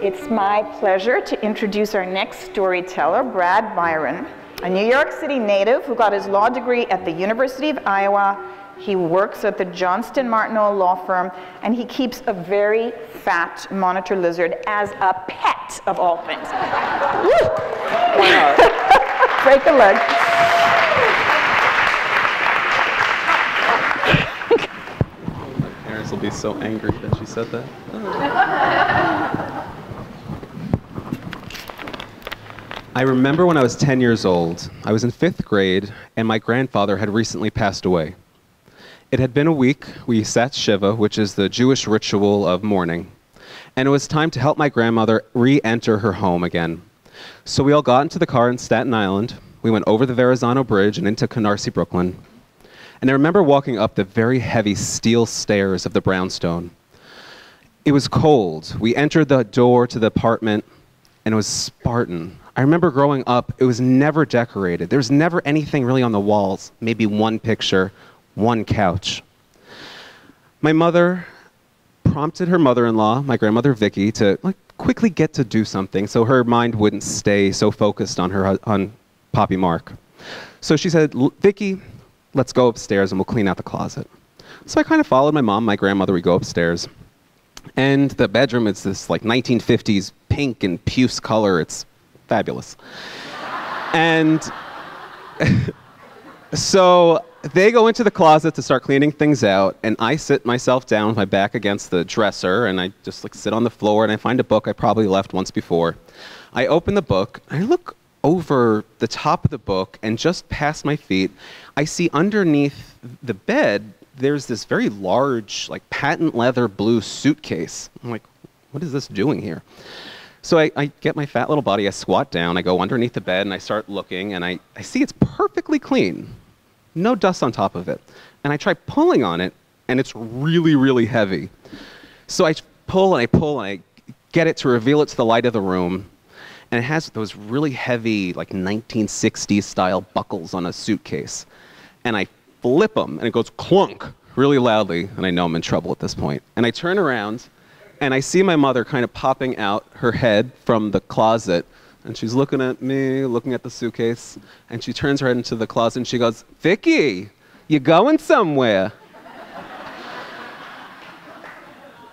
It's my pleasure to introduce our next storyteller, Brad Biren, a New York City native who got his law degree at the University of Iowa. He works at the Johnston Martineau law firm, and he keeps a very fat monitor lizard as a pet, of all things. Why not? Break a leg. My parents will be so angry that she said that. I remember when I was 10 years old. I was in 5th grade, and my grandfather had recently passed away. It had been a week. We sat Shiva, which is the Jewish ritual of mourning, and it was time to help my grandmother re-enter her home again. So we all got into the car in Staten Island. We went over the Verrazano Bridge and into Canarsie, Brooklyn. And I remember walking up the very heavy steel stairs of the brownstone. It was cold. We entered the door to the apartment, and it was Spartan. I remember growing up, it was never decorated. There was never anything really on the walls, maybe one picture, one couch. My mother prompted her mother-in-law, my grandmother Vicky, to quickly get to do something so her mind wouldn't stay so focused on Poppy Mark. So she said, Vicky, let's go upstairs and we'll clean out the closet. So I kind of followed my mom, my grandmother. We go upstairs. And the bedroom is this 1950s pink and puce color. It's fabulous. And so they go into the closet to start cleaning things out, and I sit myself down with my back against the dresser, and I just sit on the floor, and I find a book I probably left once before. I open the book, and I look over the top of the book, and just past my feet, I see underneath the bed, there's this very large, patent leather blue suitcase. I'm like, what is this doing here? So I get my fat little body, I squat down, I go underneath the bed, and I start looking, and I see it's perfectly clean. No dust on top of it. And I try pulling on it, and it's really, really heavy. So I pull, and I get it to reveal it to the light of the room, and it has those really heavy, 1960s style buckles on a suitcase. And I flip them, and it goes clunk really loudly, and I know I'm in trouble at this point. And I turn around, and I see my mother kind of popping out her head from the closet, and she's looking at me, looking at the suitcase, and she turns her head into the closet, and she goes, Vicky, you going somewhere?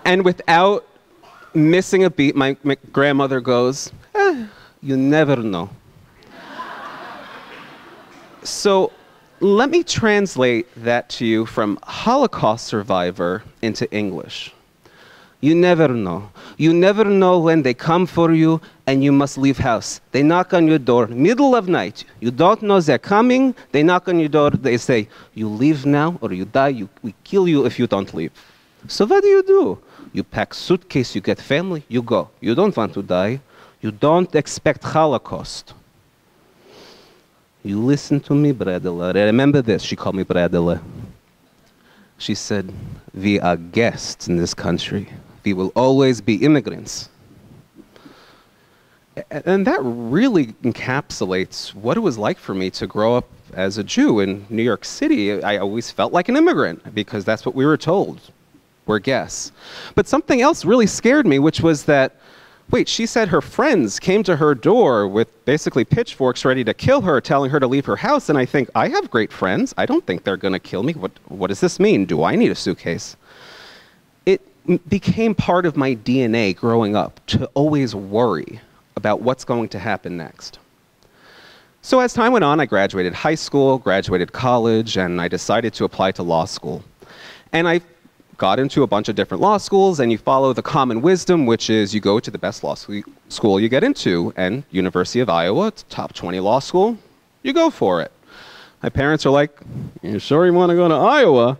And without missing a beat, my grandmother goes, you never know. So let me translate that to you from Holocaust survivor into English. You never know. You never know when they come for you and you must leave house. They knock on your door, middle of night. You don't know they're coming. They knock on your door. They say, you leave now or you die. We kill you if you don't leave. So what do? You pack suitcase, you get family, you go. You don't want to die. You don't expect Holocaust. You listen to me, Bradela. Remember this, she called me Bradela. She said, we are guests in this country. We will always be immigrants. And that really encapsulates what it was like for me to grow up as a Jew in New York City. I always felt like an immigrant because that's what we were told. We're guests. But something else really scared me, which was that, wait, she said her friends came to her door with basically pitchforks ready to kill her, telling her to leave her house. And I think, I have great friends. I don't think they're going to kill me. What does this mean? Do I need a suitcase? It became part of my DNA growing up to always worry about what's going to happen next. So as time went on, I graduated high school, graduated college, and I decided to apply to law school. And I got into a bunch of different law schools, and you follow the common wisdom, which is you go to the best law school you get into, and University of Iowa, it's top 20 law school, you go for it. My parents are like, you sure you want to go to Iowa?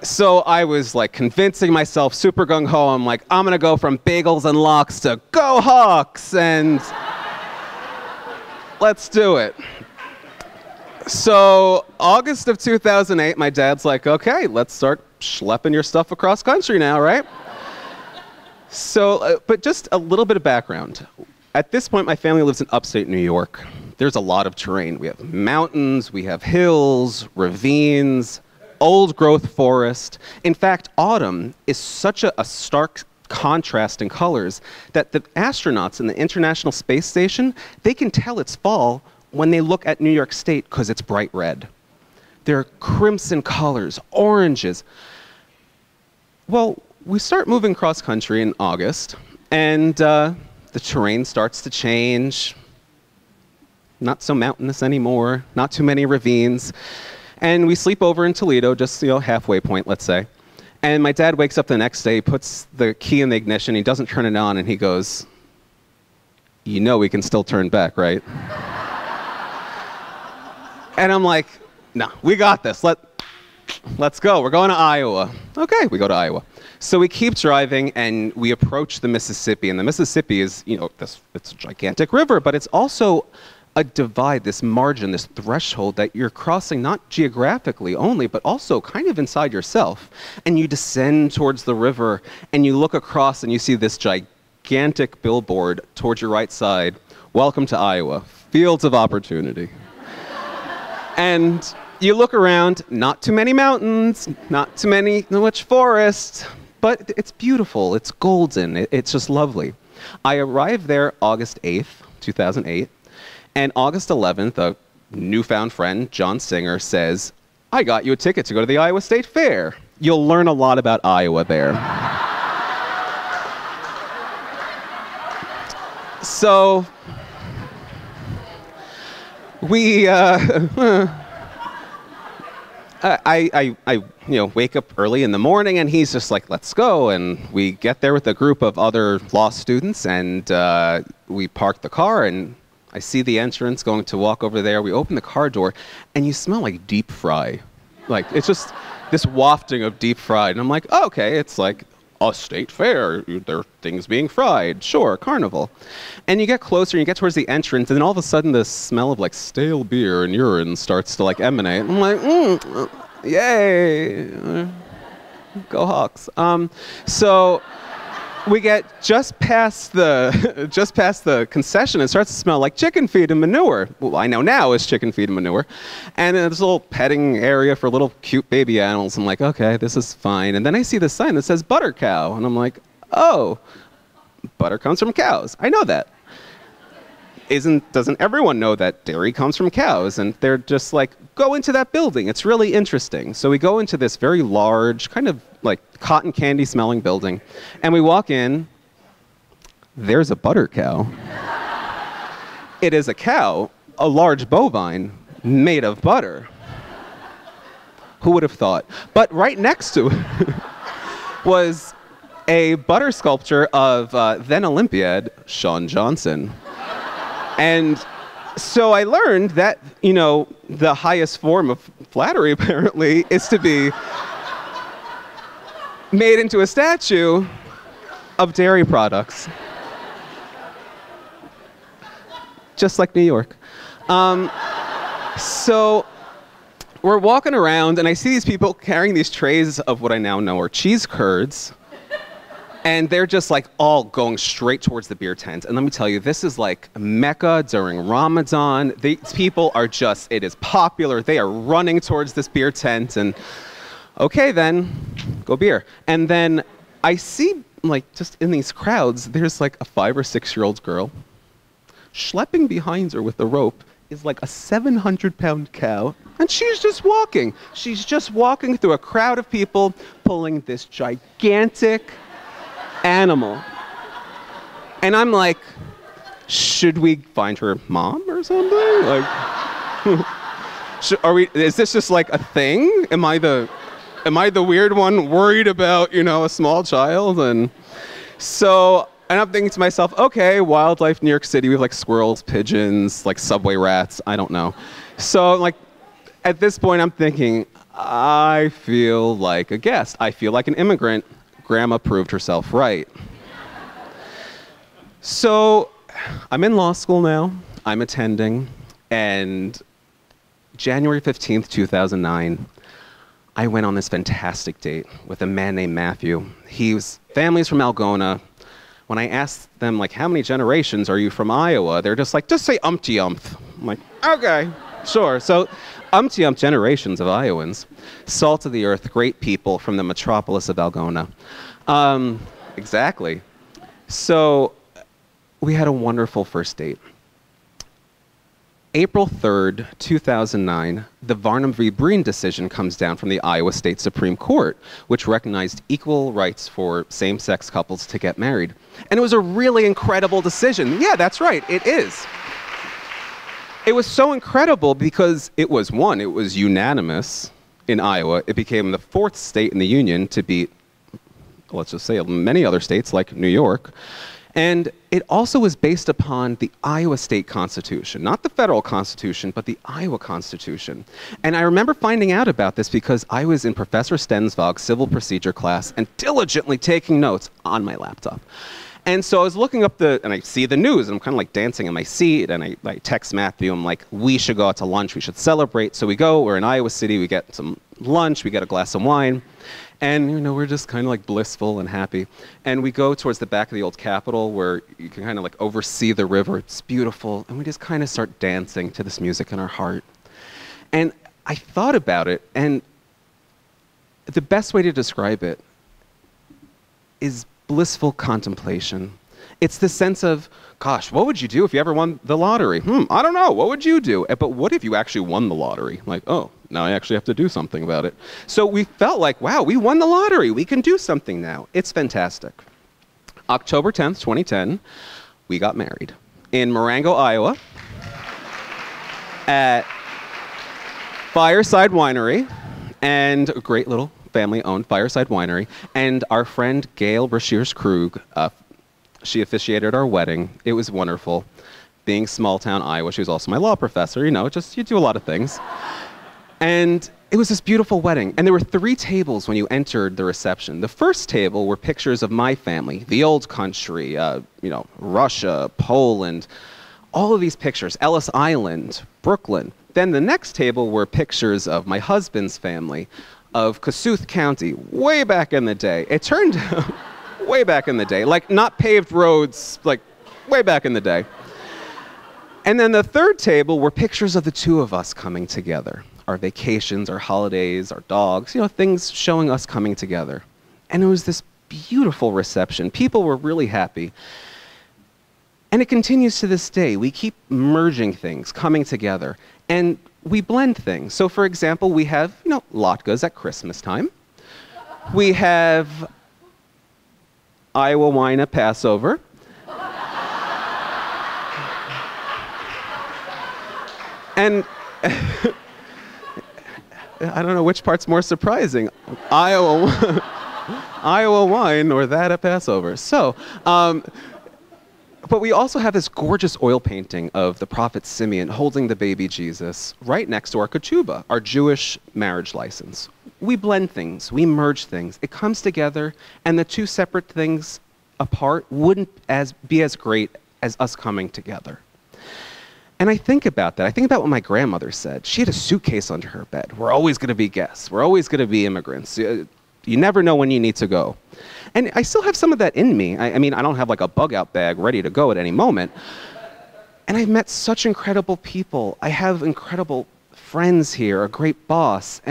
So I was convincing myself, super gung-ho, I'm like, I'm gonna go from bagels and lox to go Hawks, and let's do it. So August of 2008, my dad's like, okay, let's start schlepping your stuff across country now, right? So, but just a little bit of background. At this point, my family lives in upstate New York. There's a lot of terrain. We have mountains, we have hills, ravines, old growth forest. In fact, autumn is such a stark contrast in colors that the astronauts in the International Space Station, they can tell it's fall when they look at New York State because it's bright red. There are crimson colors, oranges. Well, we start moving cross country in August, and the terrain starts to change. Not so mountainous anymore, not too many ravines. And we sleep over in Toledo, just halfway point, let's say. And my dad wakes up the next day, puts the key in the ignition, he doesn't turn it on, and he goes, "You know we can still turn back, right?" And I'm like, "No, we got this. Let's go. We're going to Iowa." Okay, we go to Iowa. So we keep driving, and we approach the Mississippi. And the Mississippi is, it's a gigantic river, but it's also a divide, this margin, this threshold that you're crossing not geographically only, but also kind of inside yourself. And you descend towards the river, and you look across, and you see this gigantic billboard towards your right side. "Welcome to Iowa, fields of opportunity." And you look around, not too many mountains, not too much forest, but it's beautiful, it's golden, it's just lovely. I arrived there August 8th, 2008. And August 11th, a newfound friend, John Singer, says, "I got you a ticket to go to the Iowa State Fair. You'll learn a lot about Iowa there." So we, I wake up early in the morning, and he's just like, "Let's go." And we get there with a group of other law students, and we park the car, and I see the entrance, going to walk over there. We open the car door, and you smell like deep fry. Like, it's just this wafting of deep fried. And I'm like, oh, okay, it's like a state fair. There are things being fried. Sure, carnival. And you get closer, and you get towards the entrance, and then all of a sudden, the smell of, like, stale beer and urine starts to, like, emanate. I'm like, yay. Go Hawks. So we get just past the concession, and it starts to smell like chicken feed and manure. Well, I know now it's chicken feed and manure. And there's a little petting area for little cute baby animals. I'm like, okay, this is fine. And then I see this sign that says butter cow. And I'm like, oh, butter comes from cows. I know that. Doesn't everyone know that dairy comes from cows? And they're just like, go into that building. It's really interesting. So we go into this very large, kind of like cotton candy smelling building. And we walk in. There's a butter cow. It is a cow, a large bovine made of butter. Who would have thought? But right next to it was a butter sculpture of then Olympiad Shawn Johnson. And so I learned that, the highest form of flattery, apparently, is to be made into a statue of dairy products. Just like New York. So we're walking around, and I see these people carrying these trays of what I now know are cheese curds. And they're just like all going straight towards the beer tent. And let me tell you, this is like Mecca during Ramadan. These people are just, it is popular. They are running towards this beer tent. And okay, then, go beer. And then I see, like, just in these crowds, there's like a 5 or 6-year-old girl. Schlepping behind her with the rope is like a 700-pound cow. And she's just walking. She's just walking through a crowd of people, pulling this gigantic animal. And I'm like, should we find her mom or something? Like, is this just like a thing? Am I the weird one worried about, a small child? And so, and I'm thinking to myself, okay, wildlife in New York City, we have like squirrels, pigeons, like subway rats, I don't know. So like, at this point I'm thinking, I feel like a guest. I feel like an immigrant. Grandma proved herself right. So I'm in law school now. I'm attending. And January 15th, 2009, I went on this fantastic date with a man named Matthew. Family's from Algona. When I asked them, like, how many generations are you from Iowa? They're just like, just say umpty-umph. I'm like, okay, sure. So umpty-umph generations of Iowans. Salt of the earth, great people from the metropolis of Algona. Exactly. So we had a wonderful first date. April 3rd, 2009, the Varnum v. Breen decision comes down from the Iowa State Supreme Court, which recognized equal rights for same-sex couples to get married. And it was a really incredible decision. Yeah, that's right, it is. It was so incredible because it was unanimous in Iowa. It became the 4th state in the union to beat, let's just say, many other states like New York. And it also was based upon the Iowa State Constitution, not the federal Constitution, but the Iowa Constitution. And I remember finding out about this because I was in Professor Stensvog's civil procedure class and diligently taking notes on my laptop. And so I was looking up and I see the news, and I'm kind of like dancing in my seat, and I text Matthew, I'm like, we should go out to lunch, we should celebrate. So we go, we're in Iowa City, we get some lunch, we get a glass of wine. And, we're just kind of like blissful and happy. And we go towards the back of the old Capitol where you can kind of like oversee the river. It's beautiful. And we just kind of start dancing to this music in our heart. And I thought about it, and the best way to describe it is blissful contemplation. It's the sense of, gosh, what would you do if you ever won the lottery? I don't know. What would you do? But what if you actually won the lottery? Like, oh, now I actually have to do something about it. So we felt like, wow, we won the lottery. We can do something now. It's fantastic. October 10th, 2010, we got married in Marengo, Iowa, at Fireside Winery, and a great little family-owned Fireside Winery. And our friend Gail Brashears-Krug, she officiated our wedding. It was wonderful. Being small-town Iowa, she was also my law professor. You do a lot of things. And it was this beautiful wedding. And there were 3 tables when you entered the reception. The first table were pictures of my family, the old country, Russia, Poland, all of these pictures, Ellis Island, Brooklyn. Then the next table were pictures of my husband's family, of Kossuth County, way back in the day. It turned out, way back in the day, like not paved roads, like way back in the day. And then the third table were pictures of the 2 of us coming together. Our vacations, our holidays, our dogs, things showing us coming together. And it was this beautiful reception. People were really happy. And it continues to this day. We keep merging things, coming together, and we blend things. So for example, we have, latkes at Christmas time. We have Iowa wine at Passover. And I don't know which part's more surprising, Iowa wine or that at Passover. So, but we also have this gorgeous oil painting of the prophet Simeon holding the baby Jesus right next to our ketubah, our Jewish marriage license. We blend things, we merge things. It comes together, and the 2 separate things apart wouldn't be as great as us coming together. And I think about that. I think about what my grandmother said. She had a suitcase under her bed. We're always going to be guests. We're always going to be immigrants. You never know when you need to go. And I still have some of that in me. I mean, I don't have like a bug-out bag ready to go at any moment. And I've met such incredible people. I have incredible friends here, a great boss.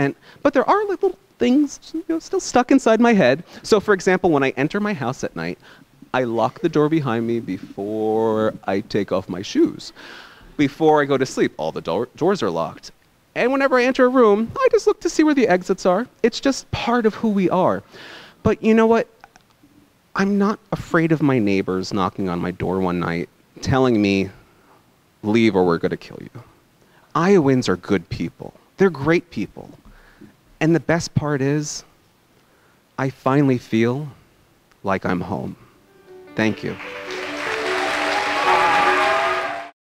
But there are little things still stuck inside my head. So for example, when I enter my house at night, I lock the door behind me before I take off my shoes. Before I go to sleep, all the doors are locked. And whenever I enter a room, I just look to see where the exits are. It's just part of who we are. But you know what? I'm not afraid of my neighbors knocking on my door one night, telling me, leave or we're going to kill you. Iowans are good people. They're great people. And the best part is, I finally feel like I'm home. Thank you.